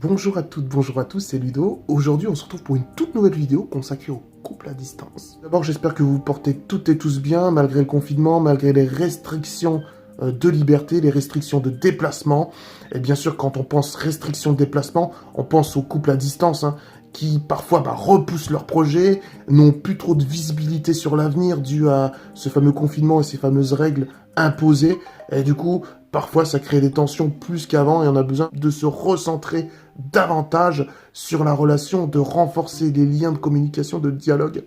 Bonjour à toutes, bonjour à tous, c'est Ludo. Aujourd'hui, on se retrouve pour une toute nouvelle vidéo consacrée au couple à distance. D'abord, j'espère que vous vous portez toutes et tous bien, malgré le confinement, malgré les restrictions de liberté, les restrictions de déplacement. Et bien sûr, quand on pense restrictions de déplacement, on pense au couple à distance, qui parfois repoussent leurs projets, n'ont plus trop de visibilité sur l'avenir dû à ce fameux confinement et ces fameuses règles imposées. Et du coup, parfois ça crée des tensions plus qu'avant et on a besoin de se recentrer davantage sur la relation, de renforcer les liens de communication, de dialogue,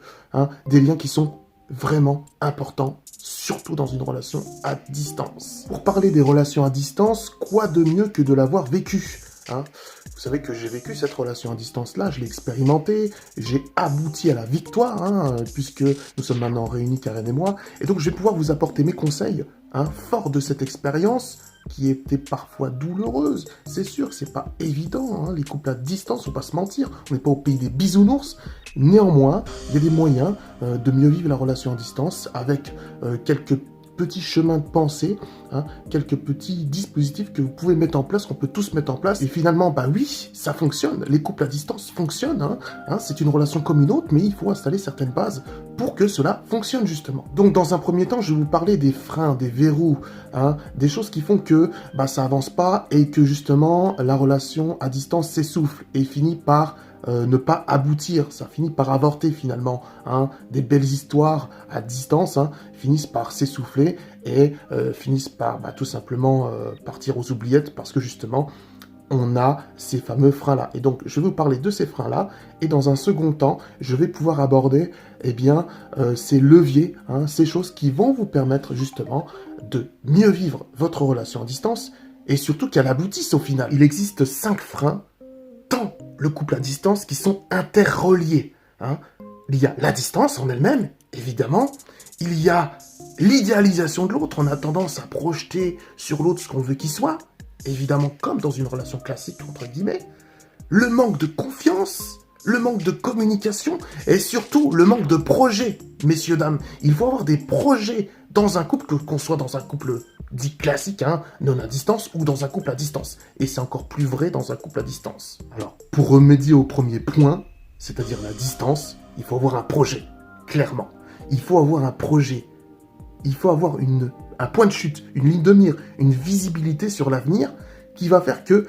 des liens qui sont vraiment importants, surtout dans une relation à distance. Pour parler des relations à distance, quoi de mieux que de l'avoir vécu ? Vous savez que j'ai vécu cette relation à distance-là, je l'ai expérimenté, j'ai abouti à la victoire, puisque nous sommes maintenant réunis, Karen et moi, et donc je vais pouvoir vous apporter mes conseils, forts de cette expérience, qui était parfois douloureuse. C'est sûr, c'est pas évident, les couples à distance, faut pas se mentir, on n'est pas au pays des bisounours. Néanmoins, il y a des moyens de mieux vivre la relation à distance, avec quelques petits chemins de pensée, quelques petits dispositifs que vous pouvez mettre en place, qu'on peut tous mettre en place. Et finalement, oui, ça fonctionne. Les couples à distance fonctionnent. C'est une relation comme une autre, mais il faut installer certaines bases pour que cela fonctionne justement. Donc, dans un premier temps, je vais vous parler des freins, des verrous, des choses qui font que ça avance pas et que justement la relation à distance s'essouffle et finit par ne pas aboutir, ça finit par avorter finalement. Des belles histoires à distance finissent par s'essouffler et finissent par tout simplement partir aux oubliettes parce que justement on a ces fameux freins-là. Et donc je vais vous parler de ces freins-là et dans un second temps, je vais pouvoir aborder ces leviers, ces choses qui vont vous permettre justement de mieux vivre votre relation à distance et surtout qu'elle aboutisse au final. Il existe 5 freins dans le couple à distance qui sont interreliés. Il y a la distance en elle-même, évidemment. Il y a l'idéalisation de l'autre. On a tendance à projeter sur l'autre ce qu'on veut qu'il soit. Évidemment, comme dans une relation classique, entre guillemets. Le manque de confiance, le manque de communication et surtout le manque de projet. Messieurs, dames, il faut avoir des projets dans un couple, qu'on soit dans un couple dit classique, non à distance, ou dans un couple à distance. Et c'est encore plus vrai dans un couple à distance. Alors, pour remédier au premier point, c'est-à-dire la distance, il faut avoir un projet, clairement. Il faut avoir un projet. Il faut avoir un point de chute, une ligne de mire, une visibilité sur l'avenir qui va faire que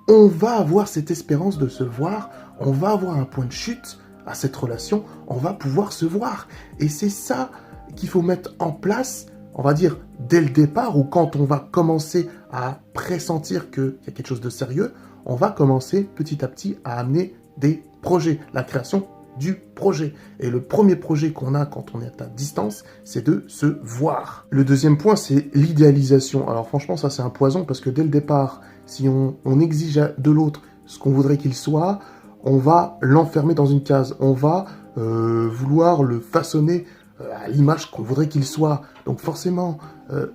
on va avoir cette espérance de se voir, on va avoir un point de chute à cette relation, on va pouvoir se voir. Et c'est ça qu'il faut mettre en place, on va dire, dès le départ, ou quand on va commencer à pressentir qu'il y a quelque chose de sérieux, on va commencer petit à petit à amener des projets, la création du projet. Et le premier projet qu'on a quand on est à distance, c'est de se voir. Le deuxième point, c'est l'idéalisation. Alors franchement, ça c'est un poison, parce que dès le départ, si on exige de l'autre ce qu'on voudrait qu'il soit, on va l'enfermer dans une case. On va vouloir le façonner à l'image qu'on voudrait qu'il soit. Donc forcément,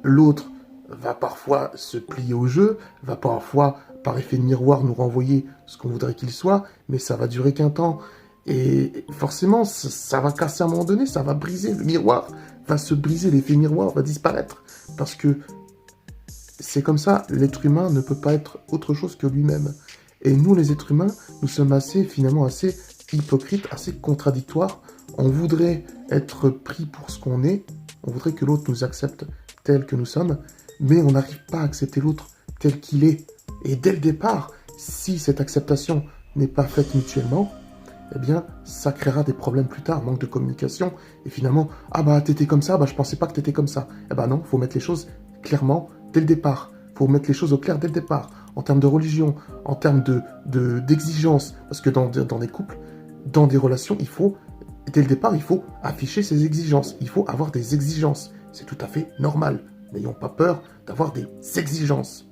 l'autre va parfois se plier au jeu, va parfois, par effet de miroir, nous renvoyer ce qu'on voudrait qu'il soit, mais ça va durer qu'un temps. Et forcément, ça va casser à un moment donné, ça va briser, le miroir va se briser, l'effet miroir va disparaître. Parce que c'est comme ça, l'être humain ne peut pas être autre chose que lui-même. Et nous, les êtres humains, nous sommes finalement assez hypocrites, assez contradictoires. On voudrait être pris pour ce qu'on est, on voudrait que l'autre nous accepte tel que nous sommes, mais on n'arrive pas à accepter l'autre tel qu'il est. Et dès le départ, si cette acceptation n'est pas faite mutuellement, ça créera des problèmes plus tard, manque de communication, et finalement, t'étais comme ça, je pensais pas que t'étais comme ça. Non, faut mettre les choses clairement dès le départ, faut mettre les choses au clair dès le départ, en termes de religion, en termes d'exigence, parce que dans des couples, dans des relations, dès le départ, il faut afficher ses exigences, il faut avoir des exigences, c'est tout à fait normal, n'ayons pas peur d'avoir des exigences.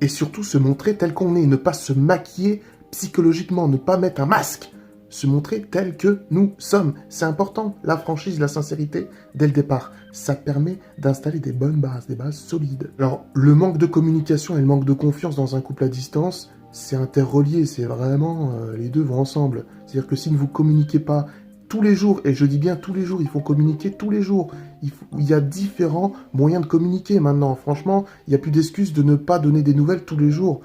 Et surtout se montrer tel qu'on est, ne pas se maquiller psychologiquement, ne pas mettre un masque, se montrer tel que nous sommes. C'est important, la franchise, la sincérité, dès le départ. Ça permet d'installer des bonnes bases, des bases solides. Alors, le manque de communication et le manque de confiance dans un couple à distance, c'est interrelié, c'est vraiment, les deux vont ensemble. C'est-à-dire que si vous ne communiquez pas tous les jours, et je dis bien tous les jours, il faut communiquer tous les jours. Il y a différents moyens de communiquer maintenant. Franchement, il n'y a plus d'excuses de ne pas donner des nouvelles tous les jours.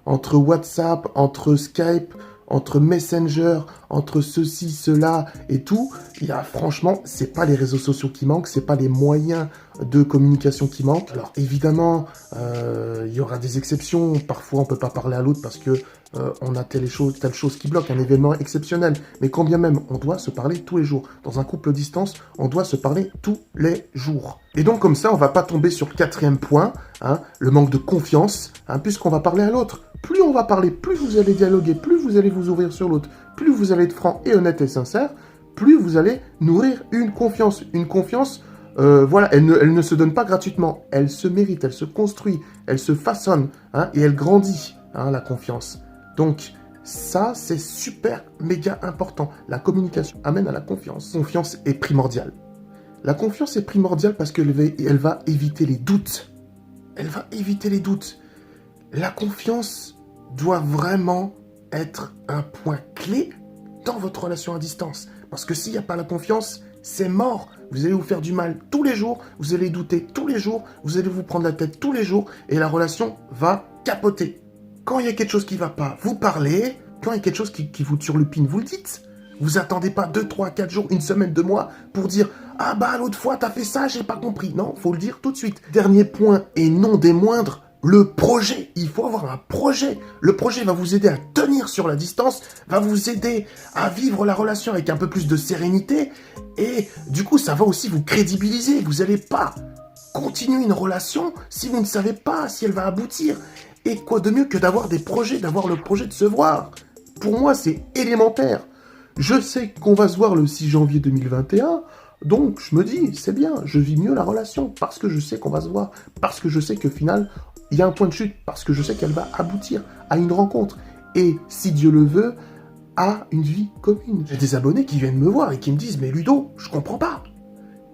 entre WhatsApp, entre Skype, entre Messenger, entre ceci, cela et tout, franchement, c'est pas les réseaux sociaux qui manquent, c'est pas les moyens de communication qui manquent. Alors évidemment, il y aura des exceptions. Parfois, on peut pas parler à l'autre parce que on a telle chose qui bloque, un événement exceptionnel. Mais quand bien même, on doit se parler tous les jours. Dans un couple distance, on doit se parler tous les jours. Et donc comme ça, on va pas tomber sur le 4e point, hein, le manque de confiance, hein, puisqu'on va parler à l'autre. Plus on va parler, plus vous allez dialoguer, plus vous allez vous ouvrir sur l'autre, plus vous allez être franc et honnête et sincère, plus vous allez nourrir une confiance. Une confiance, voilà, elle ne se donne pas gratuitement, elle se mérite, elle se construit, elle se façonne, hein, et elle grandit, hein, la confiance. Donc, ça, c'est super, méga important. La communication amène à la confiance. La confiance est primordiale. La confiance est primordiale parce qu'elle va éviter les doutes. Elle va éviter les doutes. La confiance doit vraiment être un point clé dans votre relation à distance. Parce que s'il n'y a pas la confiance, c'est mort. Vous allez vous faire du mal tous les jours, vous allez douter tous les jours, vous allez vous prendre la tête tous les jours et la relation va capoter. Quand il y a quelque chose qui ne va pas, vous parlez. Quand il y a quelque chose qui vous turlupine, vous le dites. Vous attendez pas 2, 3, 4 jours, une semaine, 2 mois pour dire « Ah bah l'autre fois t'as fait ça, j'ai pas compris ». Non, faut le dire tout de suite. Dernier point et non des moindres, le projet. Il faut avoir un projet. Le projet va vous aider à tenir sur la distance, va vous aider à vivre la relation avec un peu plus de sérénité et du coup ça va aussi vous crédibiliser. Vous n'allez pas continuer une relation si vous ne savez pas si elle va aboutir. Et quoi de mieux que d'avoir des projets, d'avoir le projet de se voir. Pour moi, c'est élémentaire. Je sais qu'on va se voir le 6 janvier 2021, donc je me dis, c'est bien, je vis mieux la relation, parce que je sais qu'on va se voir, parce que je sais qu'au final, il y a un point de chute, parce que je sais qu'elle va aboutir à une rencontre, et si Dieu le veut, à une vie commune. J'ai des abonnés qui viennent me voir et qui me disent, mais Ludo, je comprends pas.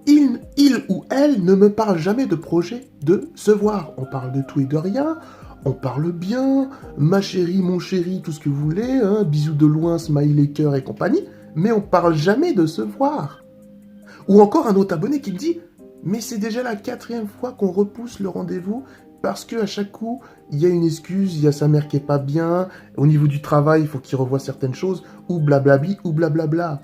Il ou elle ne me parle jamais de projet de se voir. On parle de tout et de rien. On parle bien, ma chérie, mon chéri, tout ce que vous voulez, hein, bisous de loin, smiley, cœur et compagnie, mais on parle jamais de se voir. Ou encore un autre abonné qui me dit « Mais c'est déjà la 4e fois qu'on repousse le rendez-vous parce qu'à chaque coup, il y a une excuse, il y a sa mère qui est pas bien, au niveau du travail, il faut qu'il revoie certaines choses, ou blablabli, ou blablabla. »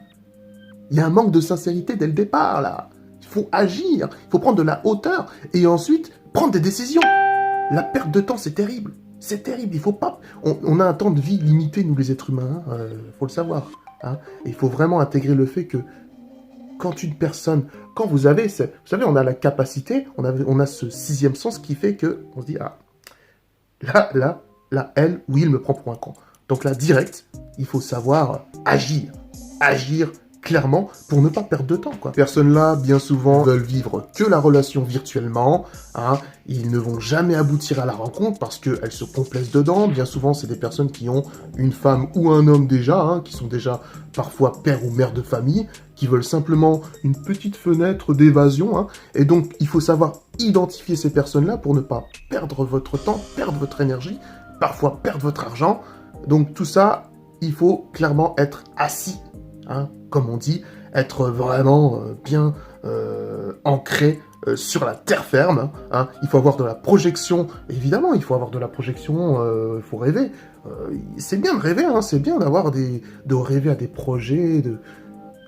Il y a un manque de sincérité dès le départ, là. Il faut agir, il faut prendre de la hauteur et ensuite prendre des décisions. La perte de temps, c'est terrible. C'est terrible. Il faut pas. On a un temps de vie limité, nous les êtres humains. Faut le savoir. Hein. Et il faut vraiment intégrer le fait que quand une personne, quand vous avez, vous savez, on a la capacité, on a ce 6e sens qui fait que on se dit ah là, elle ou il me prend pour un con. Donc là, direct, il faut savoir agir clairement pour ne pas perdre de temps, quoi. Ces personnes-là, bien souvent, veulent vivre que la relation virtuellement, hein. Ils ne vont jamais aboutir à la rencontre parce qu'elles se complaisent dedans. Bien souvent, c'est des personnes qui ont une femme ou un homme déjà, hein, qui sont déjà parfois père ou mère de famille, qui veulent simplement une petite fenêtre d'évasion, hein. Et donc, il faut savoir identifier ces personnes-là pour ne pas perdre votre temps, perdre votre énergie, parfois perdre votre argent. Donc, tout ça, il faut clairement être assis, hein, comme on dit, être vraiment bien ancré sur la terre ferme. Hein. Il faut avoir de la projection, évidemment, il faut avoir de la projection, il faut rêver. C'est bien de rêver, hein, c'est bien de rêver à des projets,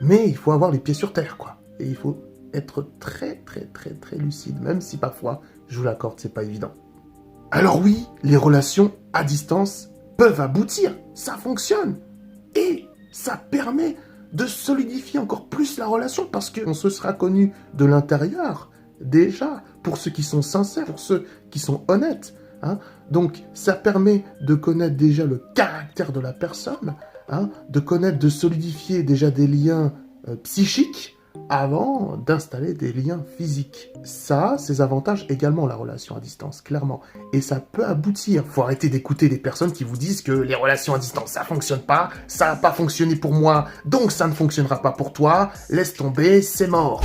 mais il faut avoir les pieds sur terre, quoi. Et il faut être très, très, très, très lucide, même si parfois, je vous l'accorde, c'est pas évident. Alors oui, les relations à distance peuvent aboutir, ça fonctionne. Et ça permet de solidifier encore plus la relation parce qu'on se sera connu de l'intérieur déjà, pour ceux qui sont sincères, pour ceux qui sont honnêtes. Hein. Donc ça permet de connaître déjà le caractère de la personne, hein, de solidifier déjà des liens psychiques avant d'installer des liens physiques. Ça a ses avantages également, la relation à distance, clairement. Et ça peut aboutir. Faut arrêter d'écouter les personnes qui vous disent que les relations à distance, ça fonctionne pas, ça n'a pas fonctionné pour moi, donc ça ne fonctionnera pas pour toi, laisse tomber, c'est mort.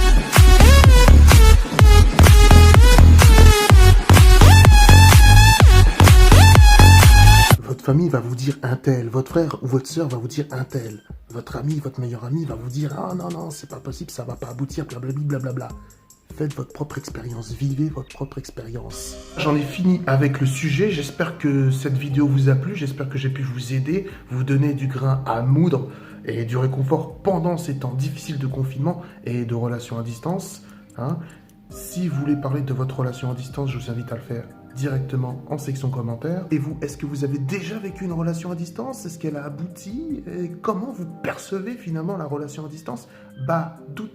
Votre famille va vous dire un tel, votre frère ou votre sœur va vous dire un tel, votre ami, votre meilleur ami va vous dire « Ah non, non, c'est pas possible, ça va pas aboutir, blablabla, blablabla. » faites votre propre expérience, vivez votre propre expérience. J'en ai fini avec le sujet, j'espère que cette vidéo vous a plu, j'espère que j'ai pu vous aider, vous donner du grain à moudre et du réconfort pendant ces temps difficiles de confinement et de relations à distance. Hein. Si vous voulez parler de votre relation à distance, je vous invite à le faire directement en section commentaires. Et vous, est-ce que vous avez déjà vécu une relation à distance? Est-ce qu'elle a abouti? Et comment vous percevez finalement la relation à distance?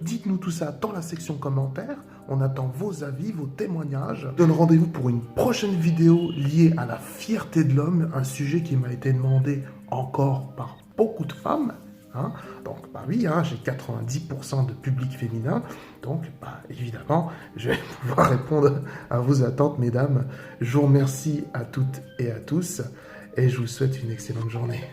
Dites-nous tout ça dans la section commentaires. On attend vos avis, vos témoignages. Je donne rendez-vous pour une prochaine vidéo liée à la fierté de l'homme, un sujet qui m'a été demandé encore par beaucoup de femmes. Hein. Donc, oui, hein, j'ai 90% de public féminin, donc évidemment, je vais pouvoir répondre à vos attentes, mesdames. Je vous remercie à toutes et à tous, et je vous souhaite une excellente journée.